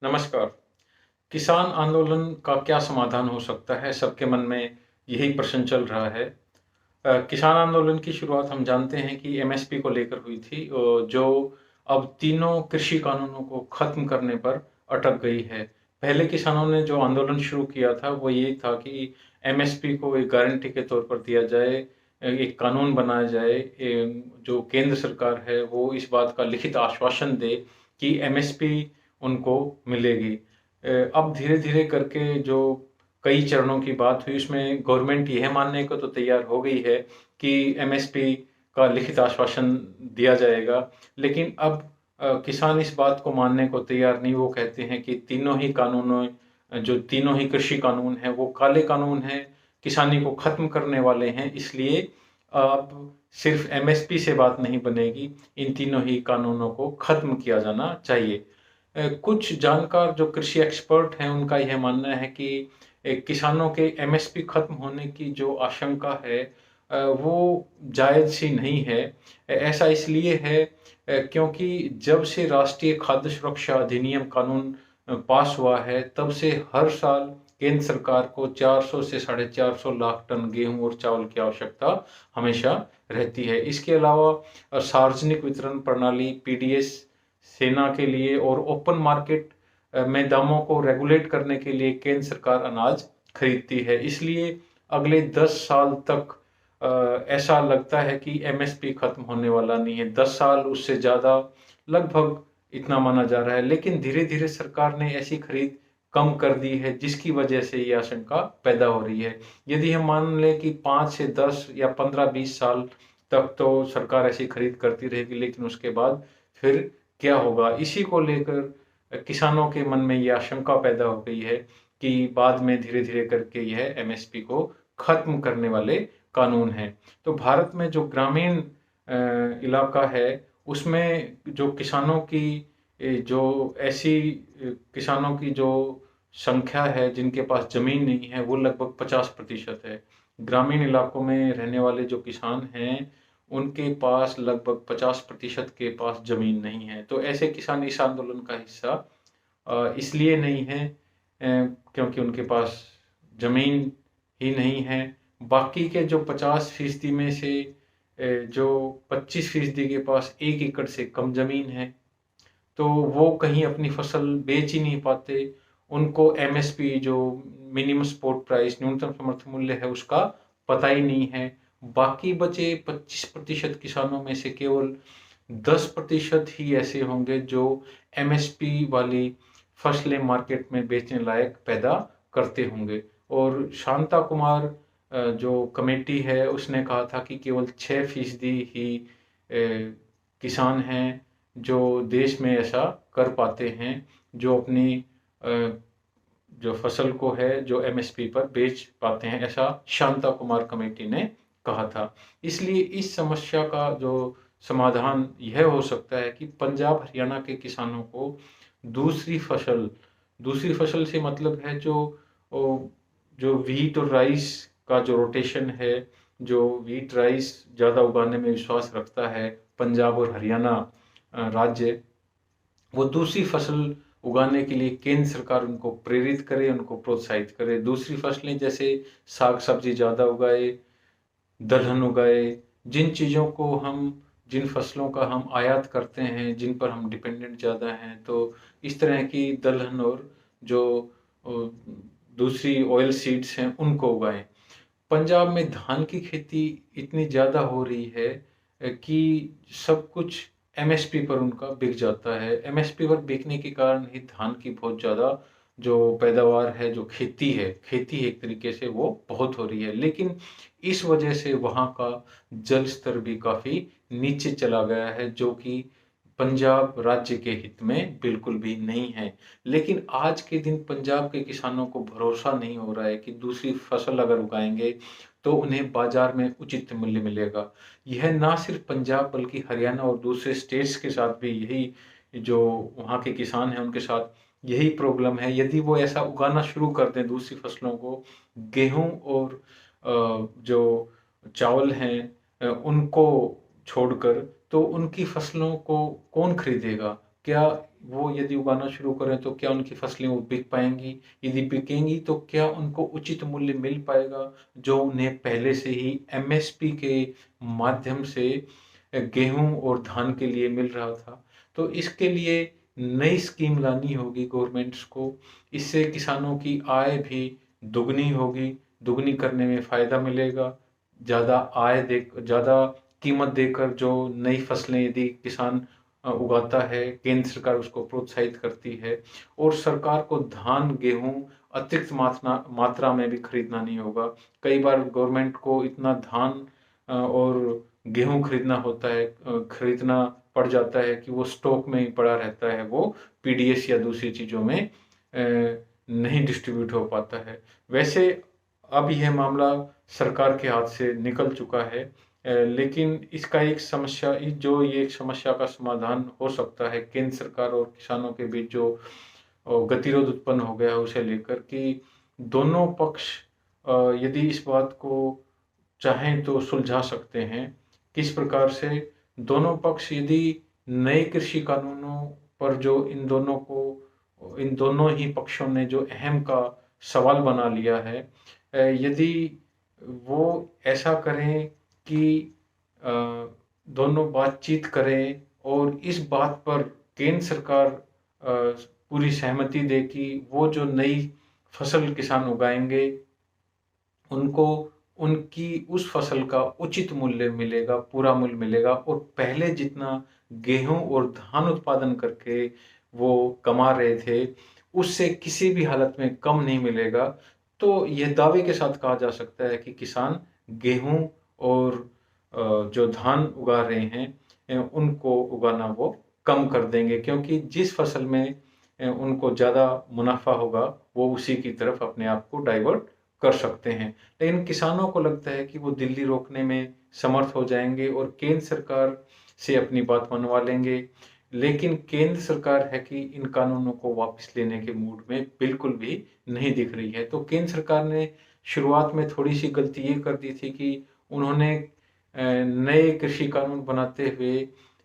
नमस्कार। किसान आंदोलन का क्या समाधान हो सकता है? सबके मन में यही प्रश्न चल रहा है। किसान आंदोलन की शुरुआत हम जानते हैं कि एमएसपी को लेकर हुई थी जो अब तीनों कृषि कानूनों को खत्म करने पर अटक गई है। पहले किसानों ने जो आंदोलन शुरू किया था वो ये था कि एमएसपी को एक गारंटी के तौर पर दिया जाए, एक कानून बनाया जाए, जो केंद्र सरकार है वो इस बात का लिखित आश्वासन दे कि एमएसपी उनको मिलेगी। अब धीरे-धीरे करके जो कई चरणों की बात हुई उसमें गवर्नमेंट यह मानने को तो तैयार हो गई है कि एमएसपी का लिखित आश्वासन दिया जाएगा। लेकिन अब किसान इस बात को मानने को तैयार नहीं। वो कहते हैं कि तीनों ही कानूनों जो तीनों ही कृषि कानून हैं वो काले कानून हैं, किसानी को खत्म करने वाले हैं। इसलिए अब सिर्फ एमएसपी से बात नहीं बनेगी, इन तीनों ही कानूनों को खत्म किया जाना चाहिए। कुछ जानकार जो कृषि एक्सपर्ट हैं उनका यह मानना है कि किसानों के एमएसपी खत्म होने की जो आशंका है वो जायज़ सी नहीं है। ऐसा इसलिए है क्योंकि जब से राष्ट्रीय खाद्य सुरक्षा अधिनियम कानून पास हुआ है तब से हर साल केंद्र सरकार को 400 से 450 लाख टन गेहूं और चावल की आवश्यकता हमेशा रहती है। इसके अलावा सार्वजनिक वितरण प्रणाली पीडीएस सेना के लिए और ओपन मार्केट में दामों को रेगुलेट करने के लिए केंद्र सरकार अनाज खरीदती है। इसलिए अगले 10 साल तक ऐसा लगता है कि एमएसपी खत्म होने वाला नहीं है। 10 साल उससे ज़्यादा, लगभग इतना माना जा रहा है। लेकिन धीरे-धीरे सरकार ने ऐसी खरीद कम कर दी है जिसकी वजह से ये आशंका पैदा हो रही है। यदि हम मान लें कि 5 से 10 या 15-20 साल तक तो सरकार ऐसी खरीद करती रहेगी, लेकिन उसके बाद फिर क्या होगा? इसी को लेकर किसानों के मन में ये आशंका पैदा हो गई है कि बाद में धीरे-धीरे करके यह एमएसपी को खत्म करने वाले कानून हैं। तो भारत में जो ग्रामीण इलाका है उसमें जो किसानों की जो ऐसी किसानों की जो संख्या है जिनके पास ज़मीन नहीं है वो लगभग 50% है। ग्रामीण इलाकों में रहने वाले जो किसान हैं उनके पास लगभग 50% के पास ज़मीन नहीं है। तो ऐसे किसान इस आंदोलन का हिस्सा इसलिए नहीं है क्योंकि उनके पास ज़मीन ही नहीं है। बाकी के जो 50% में से जो 25% के पास 1 एकड़ से कम ज़मीन है, तो वो कहीं अपनी फसल बेच ही नहीं पाते। उनको एमएसपी जो मिनिमम सपोर्ट प्राइस न्यूनतम समर्थन मूल्य है उसका पता ही नहीं है। बाकी बचे 25% किसानों में से केवल 10% ही ऐसे होंगे जो एमएसपी वाली फसलें मार्केट में बेचने लायक पैदा करते होंगे। और शांता कुमार जो कमेटी है उसने कहा था कि केवल 6% ही किसान हैं जो देश में ऐसा कर पाते हैं, जो अपनी जो फसल को है जो एमएसपी पर बेच पाते हैं, ऐसा शांता कुमार कमेटी ने कहा था। इसलिए इस समस्या का जो समाधान यह हो सकता है कि पंजाब हरियाणा के किसानों को दूसरी फसल दूसरी फसल से मतलब है जो व्हीट और राइस का जो रोटेशन है, जो व्हीट राइस ज़्यादा उगाने में विश्वास रखता है पंजाब और हरियाणा राज्य, वो दूसरी फसल उगाने के लिए केंद्र सरकार उनको प्रेरित करे, उनको प्रोत्साहित करे। दूसरी फसलें जैसे साग सब्जी ज़्यादा उगाए, दलहन उगाए, जिन फसलों का हम आयात करते हैं, जिन पर हम डिपेंडेंट ज़्यादा हैं, तो इस तरह की दलहन और जो अ, दूसरी ऑयल सीड्स हैं उनको उगाएं। पंजाब में धान की खेती इतनी ज़्यादा हो रही है कि सब कुछ एमएसपी पर उनका बिक जाता है। एमएसपी पर बिकने के कारण ही धान की बहुत ज़्यादा जो पैदावार है, जो खेती है एक तरीके से वो बहुत हो रही है। लेकिन इस वजह से वहाँ का जल स्तर भी काफ़ी नीचे चला गया है, जो कि पंजाब राज्य के हित में बिल्कुल भी नहीं है। लेकिन आज के दिन पंजाब के किसानों को भरोसा नहीं हो रहा है कि दूसरी फसल अगर उगाएँगे तो उन्हें बाज़ार में उचित मूल्य मिलेगा। यह ना सिर्फ़ पंजाब बल्कि हरियाणा और दूसरे स्टेट्स के साथ भी यही जो वहाँ के किसान हैं उनके साथ यही प्रॉब्लम है। यदि वो ऐसा उगाना शुरू कर दें दूसरी फसलों को, गेहूँ और जो चावल हैं उनको छोड़कर, तो उनकी फसलों को कौन खरीदेगा? क्या वो यदि उगाना शुरू करें तो क्या उनकी फसलें वो बिक पाएँगी? यदि बिकेंगी तो क्या उनको उचित मूल्य मिल पाएगा, जो उन्हें पहले से ही एमएसपी के माध्यम से गेहूँ और धान के लिए मिल रहा था? तो इसके लिए नई स्कीम लानी होगी गवर्नमेंट्स को। इससे किसानों की आय भी दुगनी होगी, दुगनी करने में फ़ायदा मिलेगा। ज़्यादा कीमत देकर जो नई फसलें यदि किसान उगाता है, केंद्र सरकार उसको प्रोत्साहित करती है और सरकार को धान, गेहूँ अतिरिक्त मात्रा में भी खरीदना नहीं होगा। कई बार गवर्नमेंट को इतना धान और गेहूँ खरीदना होता है, खरीदना पड़ जाता है कि वो स्टॉक में ही पड़ा रहता है, वो पीडीएस या दूसरी चीज़ों में नहीं डिस्ट्रीब्यूट हो पाता है। वैसे अब यह मामला सरकार के हाथ से निकल चुका है, लेकिन इसका एक समस्या ये एक समस्या का समाधान हो सकता है केंद्र सरकार और किसानों के बीच जो गतिरोध उत्पन्न हो गया है उसे लेकर कि दोनों पक्ष यदि इस बात को चाहें तो सुलझा सकते हैं। किस प्रकार से? दोनों पक्ष यदि नए कृषि कानूनों पर जो इन दोनों ही पक्षों ने जो अहम का सवाल बना लिया है, यदि वो ऐसा करें कि अ, दोनों बातचीत करें और इस बात पर केंद्र सरकार पूरी सहमति दे कि वो जो नई फसल किसान उगाएंगे उनको उनकी उस फसल का उचित मूल्य मिलेगा, पूरा मूल्य मिलेगा और पहले जितना गेहूँ और धान उत्पादन करके वो कमा रहे थे, उससे किसी भी हालत में कम नहीं मिलेगा। तो यह दावे के साथ कहा जा सकता है कि किसान गेहूँ और जो धान उगा रहे हैं, उनको उगाना वो कम कर देंगे क्योंकि जिस फसल में उनको ज़्यादा मुनाफ़ा होगा, वो उसी की तरफ अपने आप को डाइवर्ट कर सकते हैं। लेकिन किसानों को लगता है कि वो दिल्ली रोकने में समर्थ हो जाएँगे और केंद्र सरकार से अपनी बात मनवा लेंगे। लेकिन केंद्र सरकार है कि इन कानूनों को वापस लेने के मूड में बिल्कुल भी नहीं दिख रही है। तो केंद्र सरकार ने शुरुआत में थोड़ी-सी गलती ये कर दी थी कि उन्होंने नए कृषि कानून बनाते हुए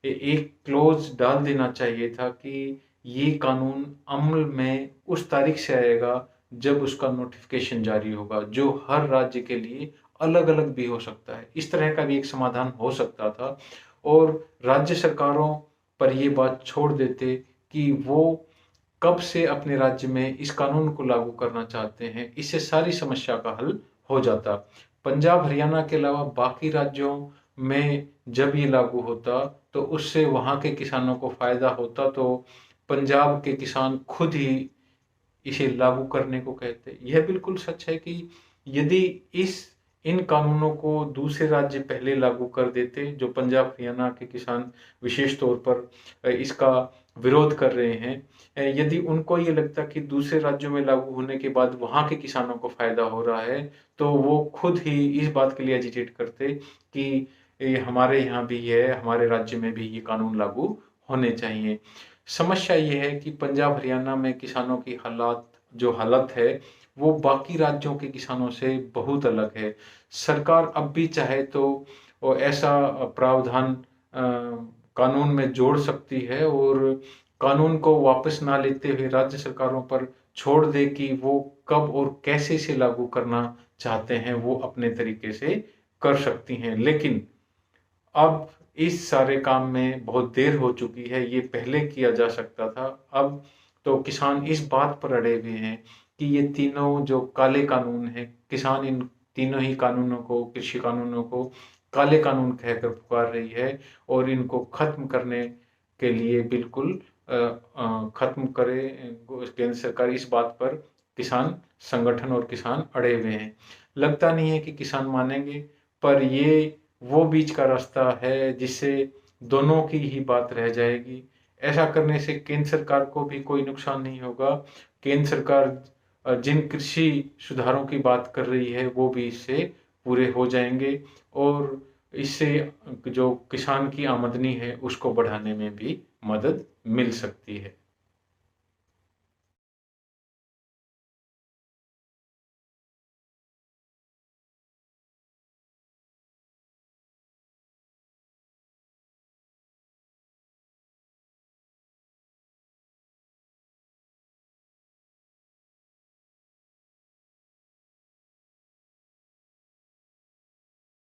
एक क्लॉज़ डाल देना चाहिए था कि ये कानून अमल में उस तारीख से आएगा जब उसका नोटिफ़िकेशन जारी होगा, जो हर राज्य के लिए अलग-अलग भी हो सकता है। इस तरह का भी एक समाधान हो सकता था और राज्य सरकारों पर ये बात छोड़ देते कि वो कब से अपने राज्य में इस कानून को लागू करना चाहते हैं, इससे सारी समस्या का हल हो जाता। पंजाब, हरियाणा के अलावा बाकी राज्यों में जब ये लागू होता, तो उससे वहाँ के किसानों को फ़ायदा होता, तो पंजाब के किसान खुद ही इसे लागू करने को कहते। यह बिल्कुल सच है कि यदि इन कानूनों को दूसरे राज्य पहले लागू कर देते, जो पंजाब, हरियाणा के किसान विशेष तौर पर इसका विरोध कर रहे हैं, यदि उनको ये लगता कि दूसरे राज्यों में लागू होने के बाद वहाँ के किसानों को फ़ायदा हो रहा है, तो वो खुद ही इस बात के लिए एजिटेट करते कि ये हमारे यहाँ भी है, हमारे राज्य में भी ये कानून लागू होने चाहिए। समस्या ये है कि पंजाब, हरियाणा में किसानों की हालत है, वो बाकी राज्यों के किसानों से बहुत अलग है। सरकार अब भी चाहे तो वो ऐसा प्रावधान कानून में जोड़ सकती है और कानून को वापस ना लेते हुए राज्य सरकारों पर छोड़ दे कि वो कब और कैसे इसे लागू करना चाहते हैं, वो अपने तरीके से कर सकती हैं। लेकिन अब इस सारे काम में बहुत देर हो चुकी है, ये पहले किया जा सकता था। अब तो किसान इस बात पर अड़े हुए हैं कि ये तीनों जो काले कानून हैं, किसान इन तीनों ही कानूनों को, कृषि कानूनों को काले कानून कहकर पुकार रही है और इनको खत्म करने के लिए बिल्कुल खत्म करे केंद्र सरकार, इस बात पर किसान संगठन और किसान अड़े हुए हैं। लगता नहीं है कि किसान मानेंगे, पर ये वो बीच का रास्ता है जिससे दोनों की ही बात रह जाएगी। ऐसा करने से केंद्र सरकार को भी कोई नुकसान नहीं होगा। केंद्र सरकार जिन कृषि सुधारों की बात कर रही है वो भी इससे पूरे हो जाएँगे और इससे जो किसान की आमदनी है उसको बढ़ाने में भी मदद मिल सकती है।